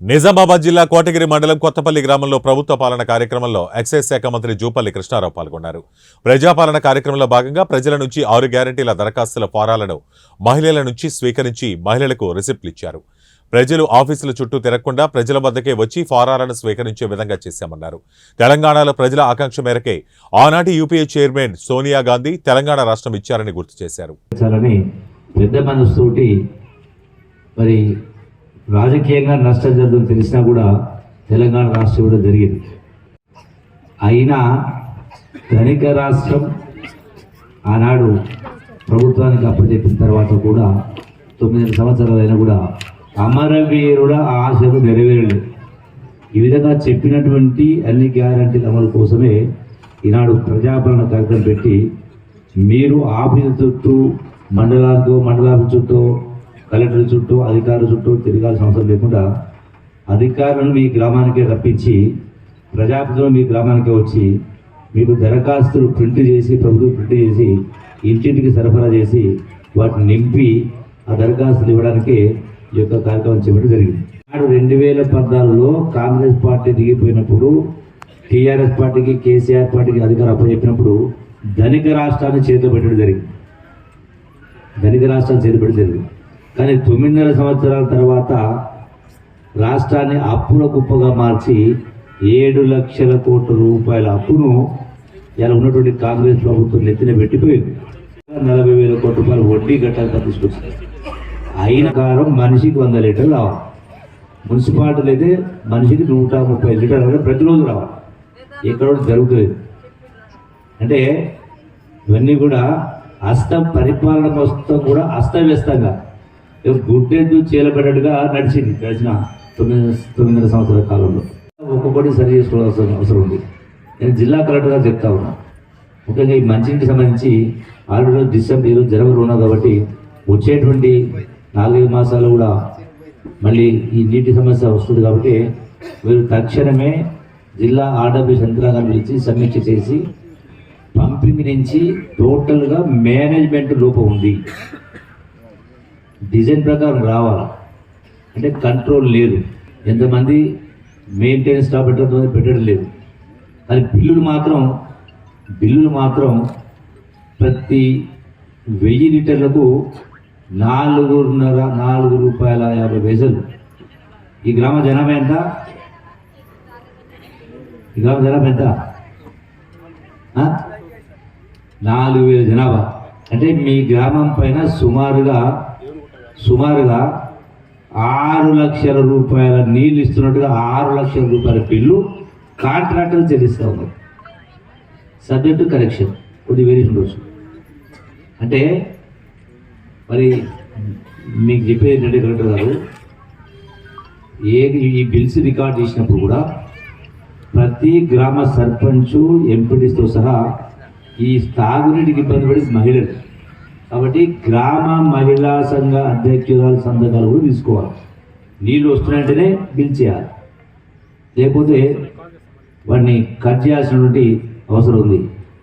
నిజామాబాద్ జిల్లా కోటగిరి మండలం కొత్తపల్లి గ్రామంలో ప్రభుత్వ పాలన కార్యక్రమంలో ఎక్సైజ్ శాఖ మంత్రి జూపల్లి కృష్ణారావు పాల్గొన్నారు. ప్రజాపాలన కార్యక్రమంలో భాగంగా ప్రజల నుంచి 6 గ్యారంటీల దరఖాస్తుల ఫారాలను మహిళల నుంచి స్వీకరించి మహిళలకు రిసిప్ట్లు ఇచ్చారు. ప్రజలు ఆఫీసుల చుట్టూ తిరగకుండా ప్రజల వద్దకే వచ్చి ఫారాలను స్వీకరించే విధంగా చేశామన్నారు. తెలంగాణలో ప్రజల ఆకాంక్ష మేరకే ఆనాటి యూపీఏ చైర్మన్ సోనియా గాంధీ తెలంగాణ రాష్ట్రం ఇచ్చారని గుర్తు చేశారు. రాజకీయంగా నష్టం జరుగుతుందని తెలిసినా కూడా తెలంగాణ రాష్ట్రం కూడా జరిగింది. అయినా ధనిక రాష్ట్రం ఆనాడు ప్రభుత్వానికి అప్పచెప్పిన తర్వాత కూడా 9 సంవత్సరాలైనా కూడా అమరవీరుల ఆశలు నెరవేరలేదు. ఈ విధంగా చెప్పినటువంటి అన్ని గ్యారంటీల అమలు కోసమే ఈనాడు ప్రజాపాలన కార్యక్రమం పెట్టి మీరు ఆఫీసు చుట్టూ మండలాల చుట్టూ కలెక్టర్ చుట్టూ అధికారుల చుట్టూ తిరగాల్సిన అవసరం లేకుండా అధికారులను మీ గ్రామానికే రప్పించి ప్రజాప్రతినిధులు మీ గ్రామానికే వచ్చి మీకు దరఖాస్తులు ప్రింట్ చేసి ప్రభుత్వం ప్రింట్ చేసి ఇంటింటికి సరఫరా చేసి వాటిని నింపి ఆ దరఖాస్తులు ఇవ్వడానికి ఈ యొక్క కార్యక్రమం చేయడం జరిగింది. నాడు 2014లో కాంగ్రెస్ పార్టీ దిగిపోయినప్పుడు టీఆర్ఎస్ పార్టీకి కేసీఆర్ పార్టీకి అధికారం అప్పచెప్పినప్పుడు ధనిక రాష్ట్రాన్ని చేతిలో పెట్టడం జరిగింది. కానీ 9.5 సంవత్సరాల తర్వాత రాష్ట్రాన్ని అప్పుల కుప్పగా మార్చి 7 లక్షల కోట్ల రూపాయల అప్పును ఇలా ఉన్నటువంటి కాంగ్రెస్ ప్రభుత్వం నెత్తిన పెట్టిపోయింది. 40,000 కోట్ల రూపాయలు వడ్డీ కట్టాలని తీసుకొచ్చింది. అయిన కారం మనిషికి 100 లీటర్లు రావాలి. మున్సిపాలిటీలు అయితే మనిషికి 130 లీటర్లు ప్రతిరోజు రావాలి. ఎక్కడ జరుగుతుంది అంటే ఇవన్నీ కూడా పరిపాలన మొత్తం కూడా అస్తవ్యస్తంగా గుడ్డెద్దు చీలబడ్డట్టుగా నడిచింది గడిచిన 9 సంవత్సరాల కాలంలో. ఒక్కొక్కటి సరి చేసుకోవాల్సిన అవసరం ఉంది. నేను జిల్లా కలెక్టర్గా చెప్తా ఉన్నా. ముఖ్యంగా ఈ మంచినీటికి సంబంధించి ఆల్రెడీ డిసెంబర్ జనవరి ఉన్నాం కాబట్టి వచ్చేటువంటి 4-5 మాసాలు కూడా మళ్ళీ ఈ నీటి సమస్య వస్తుంది. కాబట్టి మీరు తక్షణమే జిల్లా ఆర్డబ్ల్యూఎస్ యంత్రాంగాన్ని పిలిచి సమీక్ష చేసి పంపింగ్ నుంచి టోటల్గా మేనేజ్మెంట్ లోపం ఉంది, డిజైన్ ప్రకారం రావాలి అంటే కంట్రోల్ లేదు. ఎంతమంది మెయింటెనెన్స్ స్టాఫ్ పెట్టడం లేదు. కానీ బిల్లులు మాత్రం ప్రతి 1000 లీటర్లకు 4 రూపాయల 50 పైసలు. ఈ గ్రామ జనాభా ఎంత? 4,000 జనాభా. అంటే మీ గ్రామం పైన సుమారుగా 6 లక్షల రూపాయల నీళ్ళు ఇస్తున్నట్టుగా 6 లక్షల రూపాయల బిల్లు కాంట్రాక్టర్లు చెల్లిస్తూ ఉన్నారు. సబ్జెక్ట్ టు కరెక్షన్ కొద్ది వేరియేషన్ ఉండొచ్చు. అంటే మరి మీకు చెప్పేది ఏంటంటే కలెక్టర్ గారు, ఈ బిల్స్ రికార్డ్ చేసినప్పుడు కూడా ప్రతి గ్రామ సర్పంచు ఎంపీటీస్తో సహా ఈ తాగునీటికి ఇబ్బంది పడి మహిళలు కాబట్టి గ్రామ మహిళా సంఘ అధ్యక్షురాల సంతకాలు కూడా తీసుకోవాలి. నీళ్ళు వస్తున్నాయంటేనే బిల్ చేయాలి, లేకపోతే వాడిని కట్ చేయాల్సినటువంటి అవసరం ఉంది.